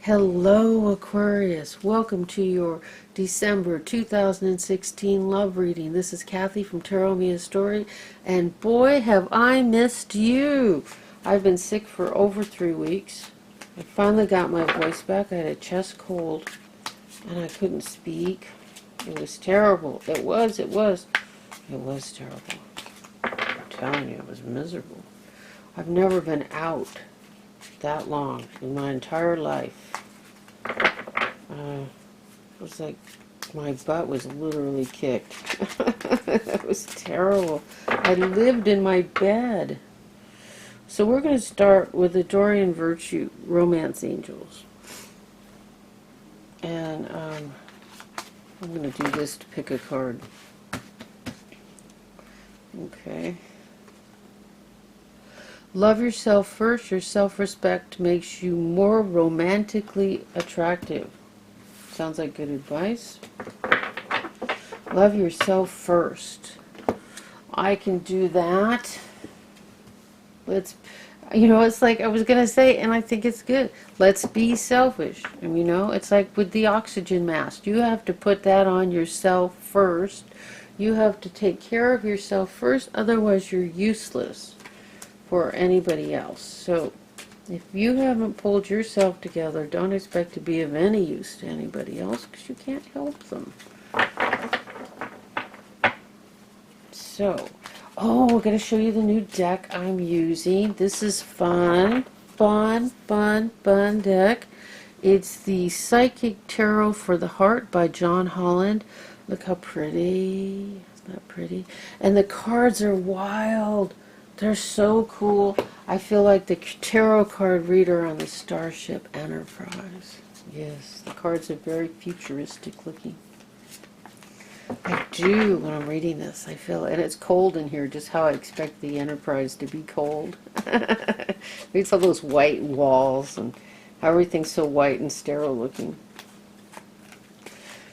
Hello, Aquarius. Welcome to your December 2016 love reading. This is Kathy from Tarot Me a Story, and boy, have I missed you. I've been sick for over 3 weeks. I finally got my voice back. I had a chest cold, and I couldn't speak. It was terrible. It was terrible. I'm telling you, it was miserable. I've never been out that long in my entire life. It was like my butt was literally kicked. It was terrible. I lived in my bed. So we're going to start with the Dorian Virtue Romance Angels. And I'm going to do this to pick a card. Okay. Love yourself first. Your self-respect makes you more romantically attractive. Sounds like good advice. Love yourself first. I can do that. It's like I was going to say, and I think it's good. Let's be selfish. And it's like with the oxygen mask. You have to put that on yourself first. You have to take care of yourself first. Otherwise, you're useless for anybody else. So if you haven't pulled yourself together, don't expect to be of any use to anybody else, because you can't help them. So, we're going to show you the new deck I'm using. This is fun deck. It's the Psychic Tarot for the Heart by John Holland. Look how pretty. Isn't that pretty? And the cards are wild. They're so cool. I feel like the tarot card reader on the Starship Enterprise. Yes, the cards are very futuristic looking. I do when I'm reading this. I feel, and it's cold in here, just how I expect the Enterprise to be cold. It's all those white walls and how everything's so white and sterile looking.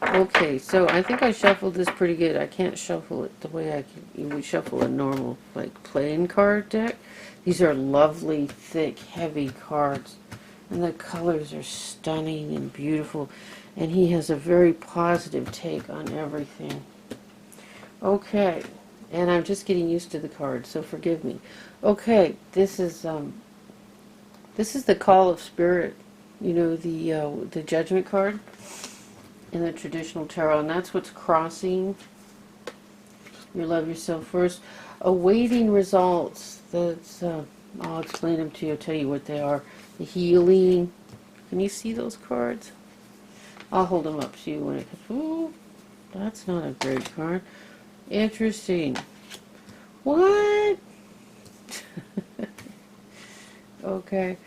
Okay, so I think I shuffled this pretty good. I can't shuffle it the way you would shuffle a normal, like, playing card deck. These are lovely, thick, heavy cards. And the colors are stunning and beautiful. And he has a very positive take on everything. Okay, and I'm just getting used to the cards, so forgive me. Okay, this is the Call of Spirit. The Judgment card in the traditional tarot, and that's what's crossing. You love yourself first. Awaiting results. That's I'll explain them to you. I'll tell you what they are. The healing. Can you see those cards? I'll hold them up to you when it comes. Ooh, that's not a great card. Interesting. What? Okay.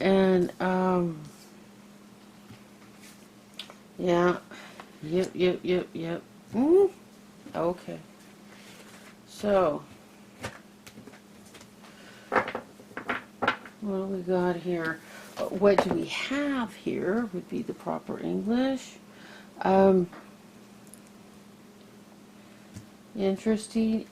And yeah. Yep. Okay. So, what do we got here? What do we have here would be the proper English. Interesting.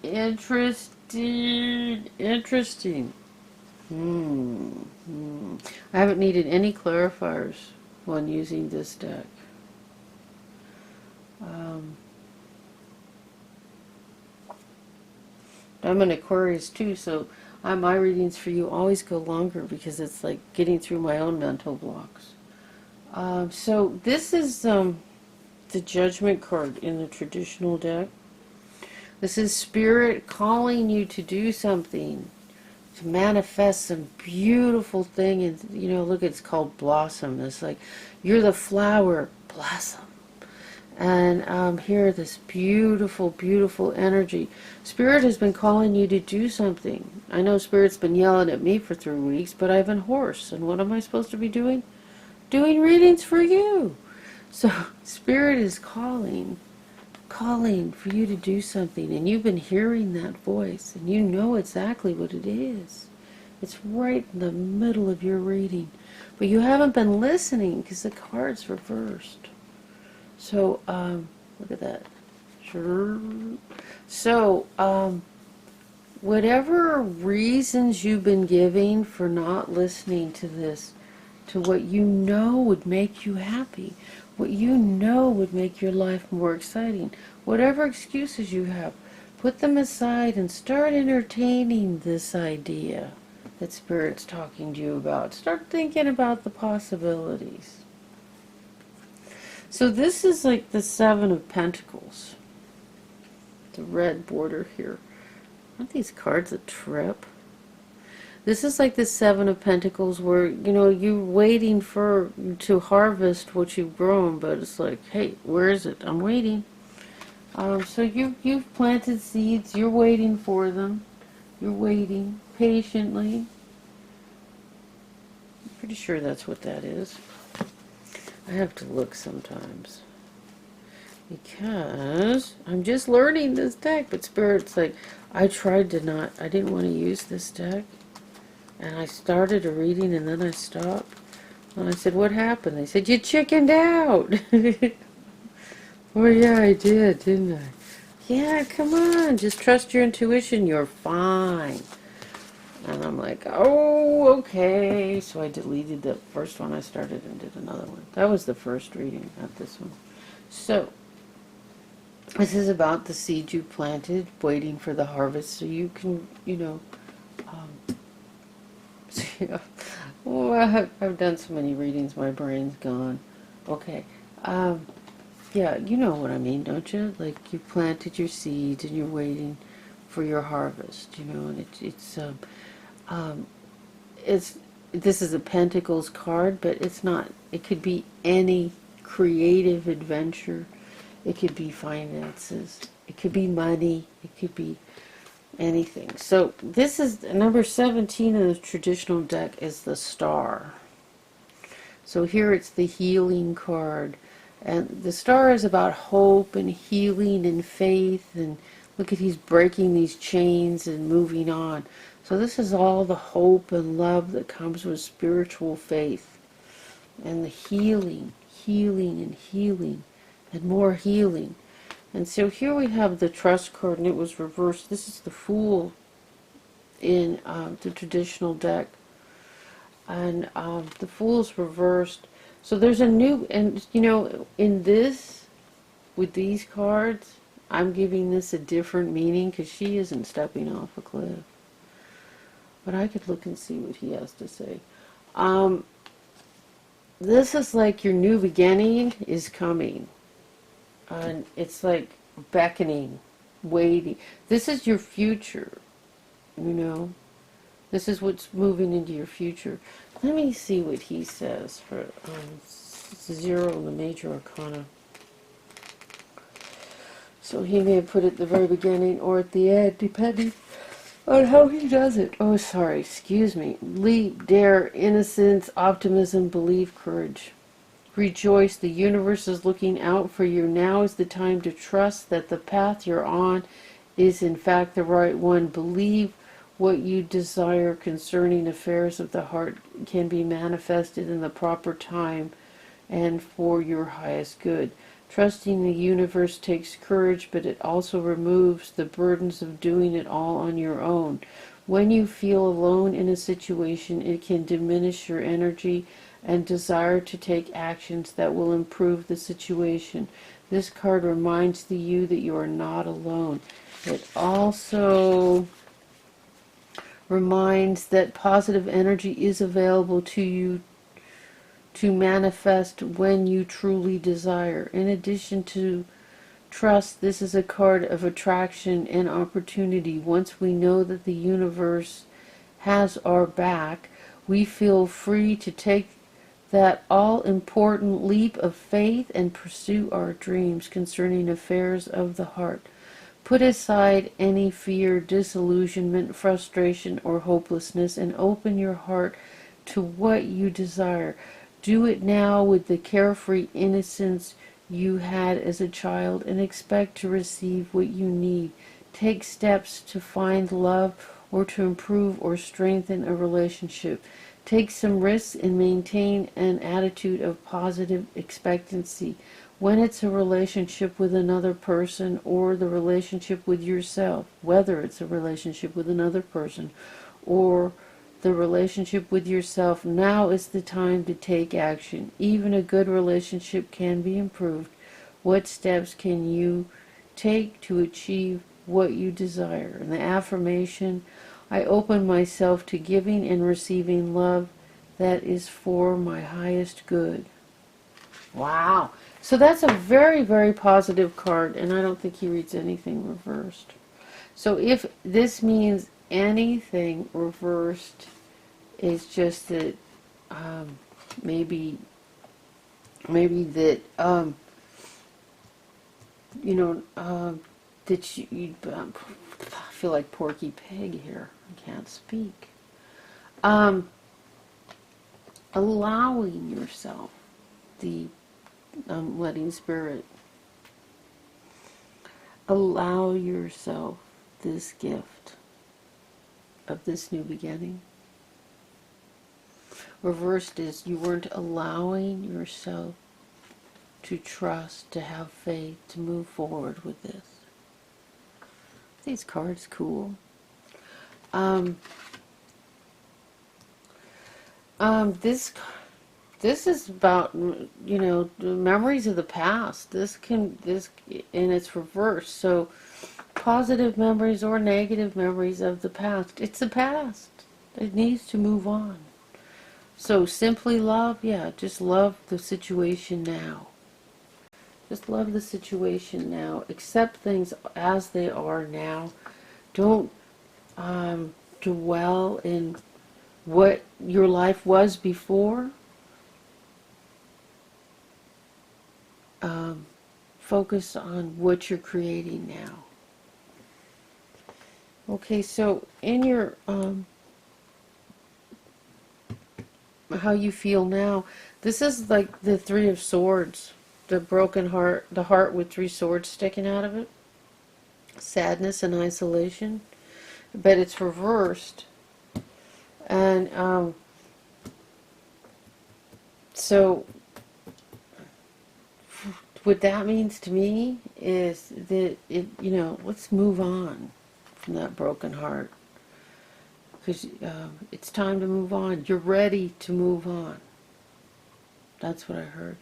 I haven't needed any clarifiers when using this deck. I'm an Aquarius too, so my readings for you always go longer because it's like getting through my own mental blocks. So this is the Judgment card in the traditional deck. This is Spirit calling you to do something, to manifest some beautiful thing. And look, it's called blossom. It's like you're the flower, blossom. And here, this beautiful, beautiful energy. Spirit has been calling you to do something. I know Spirit's been yelling at me for 3 weeks, but I've been hoarse. And what am I supposed to be doing? Doing readings for you. So Spirit is calling for you to do something. And you've been hearing that voice. And you know exactly what it is. It's right in the middle of your reading. But you haven't been listening because the card's reversed. So, look at that. Sure. So, whatever reasons you've been giving for not listening to to what you know would make you happy, what you know would make your life more exciting. Whatever excuses you have, put them aside and start entertaining this idea that Spirit's talking to you about. Start thinking about the possibilities. So this is like the Seven of Pentacles. The red border here. Aren't these cards a trip? This is like the Seven of Pentacles where, you know, you're waiting to harvest what you've grown, but it's like, hey, where is it? I'm waiting. So you've planted seeds, you're waiting for them. You're waiting patiently. I'm pretty sure that's what that is. I have to look sometimes. Because I'm just learning this deck, but Spirit's like, I didn't want to use this deck. And I started a reading and then I stopped. And I said, what happened? They said, you chickened out. Well, yeah, I did, didn't I? Yeah, come on, just trust your intuition, you're fine. And I'm like, oh, okay. So I deleted the first one I started and did another one. That was the first reading, not this one. So, this is about the seed you planted, waiting for the harvest, so you can, you know, so, yeah. Oh, I've done so many readings, my brain's gone. Okay. Yeah, you know what I mean, don't you? Like, you planted your seeds and you're waiting for your harvest, you know, and this is a Pentacles card, but it's not. It could be any creative adventure. It could be finances. It could be money. It could be anything. So this is number 17 in the traditional deck is the Star. So here it's the healing card. And the Star is about hope and healing and faith. And look at, he's breaking these chains and moving on. So this is all the hope and love that comes with spiritual faith. And the healing, and more healing. And so here we have the Trust card, and it was reversed. This is the Fool in the traditional deck. And the Fool's reversed. So there's a new, and you know, in this, with these cards, I'm giving this a different meaning because she isn't stepping off a cliff. But I could look and see what he has to say. This is like your new beginning is coming. And it's like beckoning, waiting. This is your future, you know. This is what's moving into your future. Let me see what he says for 0 in the Major Arcana. So he may have put it at the very beginning or at the end, depending on how he does it. Oh, sorry, excuse me. Leap, dare, innocence, optimism, believe, courage. Rejoice, the universe is looking out for you. Now is the time to trust that the path you're on is in fact the right one. Believe what you desire concerning affairs of the heart can be manifested in the proper time and for your highest good. Trusting the universe takes courage, but it also removes the burdens of doing it all on your own. When you feel alone in a situation, it can diminish your energy and desire to take actions that will improve the situation. This card reminds you that you are not alone. It also reminds that positive energy is available to you to manifest when you truly desire. In addition to trust, this is a card of attraction and opportunity. Once we know that the universe has our back, we feel free to take that all-important leap of faith and pursue our dreams concerning affairs of the heart. Put aside any fear, disillusionment, frustration, or hopelessness and open your heart to what you desire. Do it now with the carefree innocence you had as a child and expect to receive what you need. Take steps to find love or to improve or strengthen a relationship. Take some risks and maintain an attitude of positive expectancy. When it's a relationship with another person or the relationship with yourself, whether it's a relationship with another person or the relationship with yourself. Now is the time to take action. Even a good relationship can be improved. What steps can you take to achieve what you desire? And the affirmation, I open myself to giving and receiving love that is for my highest good. Wow. So that's a very, very positive card, and I don't think he reads anything reversed. So if this means anything reversed, it's just that maybe that that you I feel like Porky Pig here. I can't speak. Allowing yourself the letting spirit allow yourself this gift of this new beginning. Reversed is you weren't allowing yourself to trust, to have faith, to move forward with this. These cards cool. This is about, the memories of the past. This and it's reversed. So positive memories or negative memories of the past. It's the past. It needs to move on. So simply love, just love the situation now. Just love the situation now. Accept things as they are now. Don't dwell in what your life was before. Focus on what you're creating now. Okay, so in your how you feel now, this is like the Three of Swords, the broken heart, the heart with three swords sticking out of it. Sadness and isolation, but it's reversed. And so what that means to me is that let's move on from that broken heart, because it's time to move on. You're ready to move on. That's what I heard.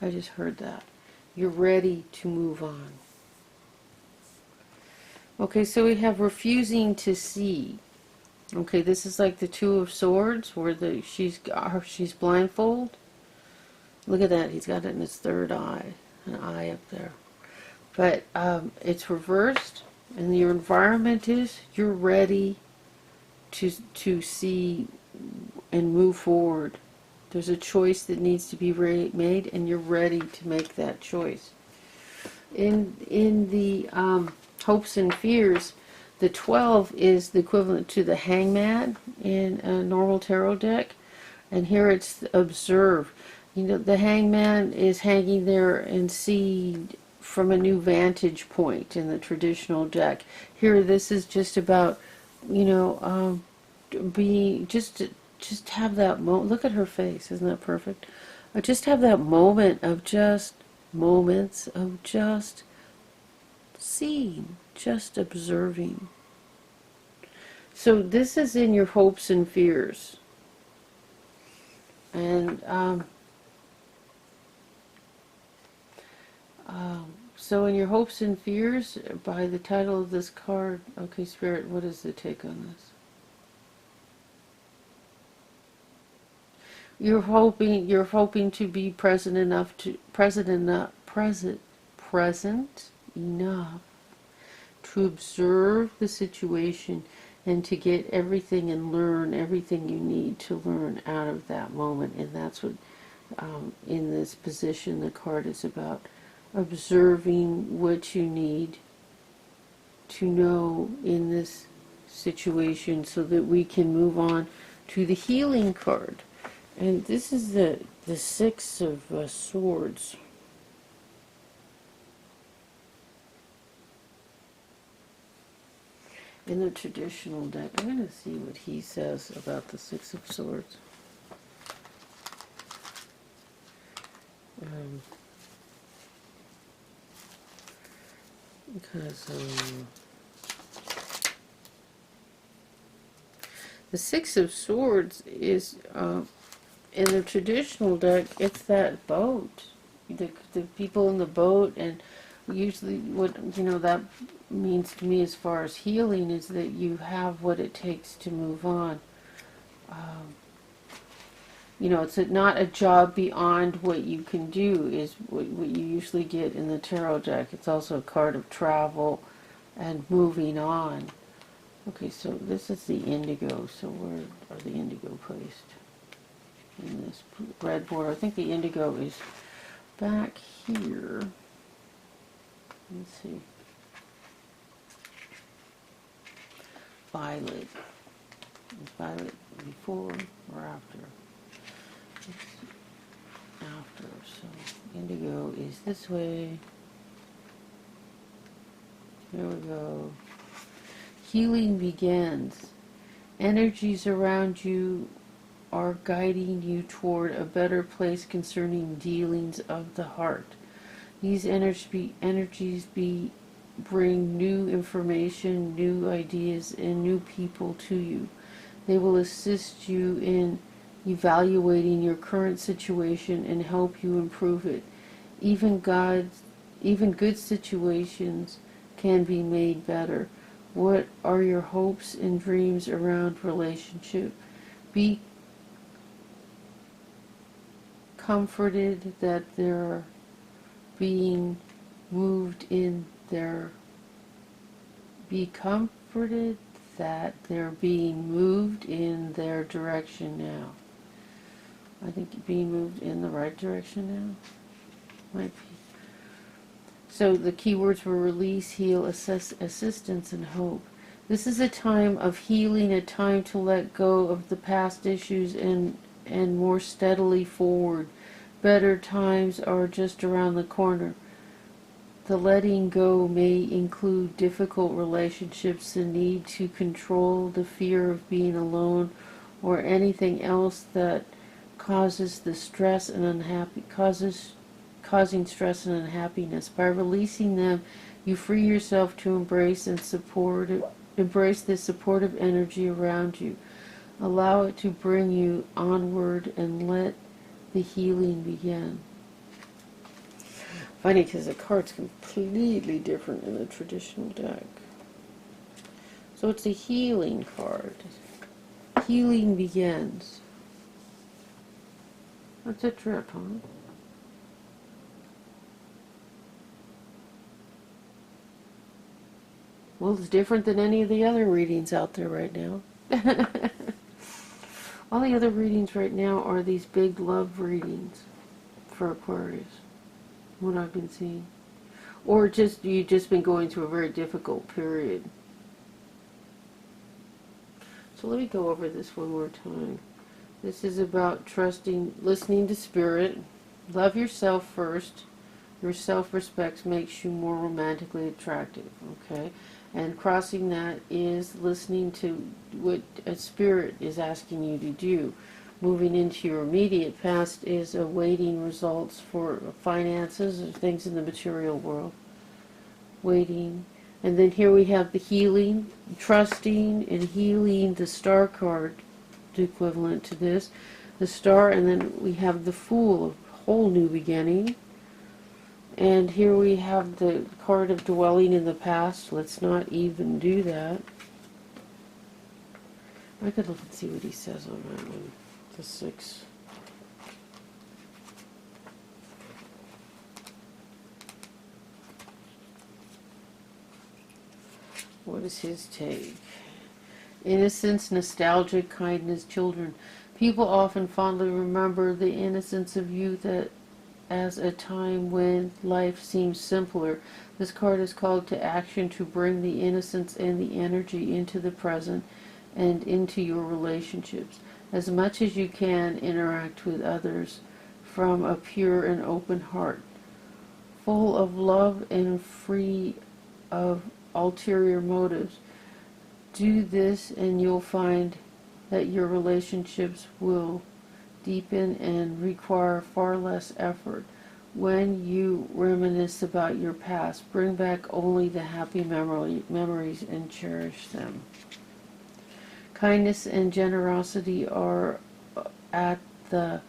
I just heard that. You're ready to move on. Okay, so we have refusing to see. Okay, this is like the Two of Swords, where she's blindfolded. Look at that. He's got it in his third eye, an eye up there. But it's reversed, and your environment is you're ready to see and move forward. There's a choice that needs to be made, and you're ready to make that choice. In the hopes and fears, the 12 is the equivalent to the Hangman in a normal tarot deck, and here it's observe. The Hangman is hanging there and see from a new vantage point in the traditional deck. Here, this is just about, being just have that moment. Look at her face, isn't that perfect? Just have that moment of moments of just seeing, just observing. So this is in your hopes and fears, and so in your hopes and fears, by the title of this card, okay, Spirit, what is the take on this? You're hoping to be present enough to observe the situation and to get everything and learn everything you need to learn out of that moment. And that's what in this position the card is about. Observing what you need to know in this situation so that we can move on to the healing card. And this is the Six of Swords. In the traditional deck, I'm going to see what he says about the Six of Swords. Because The Six of Swords is, in the traditional deck, it's that boat. The people in the boat, and usually what, that means to me as far as healing is that you have what it takes to move on. It's not a job beyond what you can do is what you usually get in the tarot deck. It's also a card of travel and moving on. Okay, so this is the indigo. So where are the indigo placed in this red border? I think the indigo is back here. Let's see. Violet. Is violet before or after? After. So indigo is this way. Here we go. Healing begins. Energies around you are guiding you toward a better place concerning dealings of the heart. These energies bring new information, new ideas, and new people to you. They will assist you in evaluating your current situation and help you improve it. Even good situations can be made better. What are your hopes and dreams around relationship? Be comforted that they're being moved in their direction now. I think being moved in the right direction now might be. So the keywords were release, heal, assistance, and hope. This is a time of healing, a time to let go of the past issues and more steadily forward. Better times are just around the corner. The letting go may include difficult relationships, the need to control, the fear of being alone, or anything else that causes the stress and causing stress and unhappiness. By releasing them, you free yourself to embrace the supportive energy around you. Allow it to bring you onward and let the healing begin. Funny because the card's completely different in the traditional deck. So it's a healing card. Healing begins. That's a trip, huh? Well, it's different than any of the other readings out there right now. All the other readings right now are these big love readings for Aquarius, what I've been seeing. Or you've just been going through a very difficult period. So let me go over this one more time. This is about trusting, listening to spirit. Love yourself first. Your self-respect makes you more romantically attractive, okay? And crossing that is listening to what a spirit is asking you to do. Moving into your immediate past is awaiting results for finances or things in the material world. Waiting. And then here we have the healing, trusting and healing, the star card, equivalent to this. The star, and then we have the Fool, a whole new beginning. And here we have the card of dwelling in the past. Let's not even do that. I could look and see what he says on that one. The 6. What is his take? Innocence, nostalgia, kindness, children. People often fondly remember the innocence of youth as a time when life seems simpler. This card is called to action to bring the innocence and the energy into the present and into your relationships. As much as you can, interact with others from a pure and open heart, full of love and free of ulterior motives. Do this and you'll find that your relationships will deepen and require far less effort. When you reminisce about your past, bring back only the happy memories and cherish them. Kindness and generosity are at the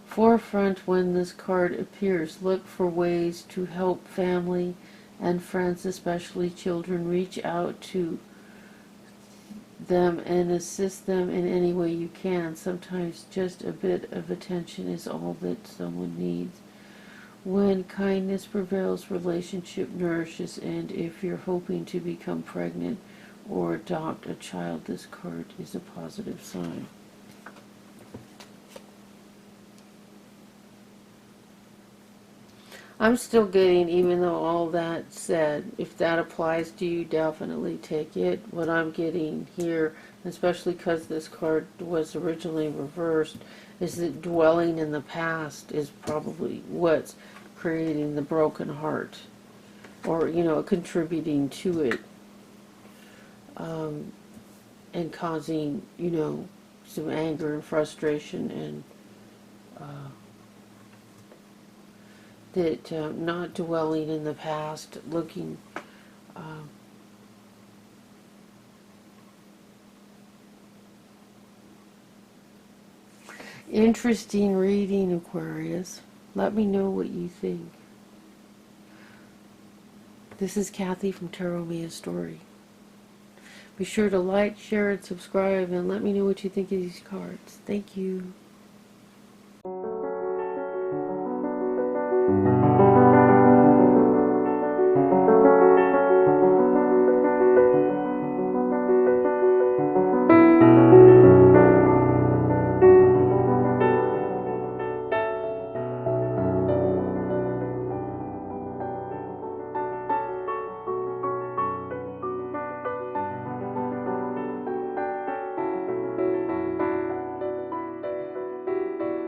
forefront when this card appears. Look for ways to help family and friends, especially children. Reach out to them and assist them in any way you can. Sometimes just a bit of attention is all that someone needs. When kindness prevails, relationship nourishes, and if you're hoping to become pregnant or adopt a child, this card is a positive sign. I'm still getting, even though all that said, if that applies to you, definitely take it. What I'm getting here, especially because this card was originally reversed, is that dwelling in the past is probably what's creating the broken heart, or, contributing to it, and causing, some anger and frustration, and that not dwelling in the past, looking interesting reading, Aquarius. Let me know what you think. This is Kathy from Tarot Me a Story. Be sure to like, share, and subscribe, and let me know what you think of these cards. Thank you.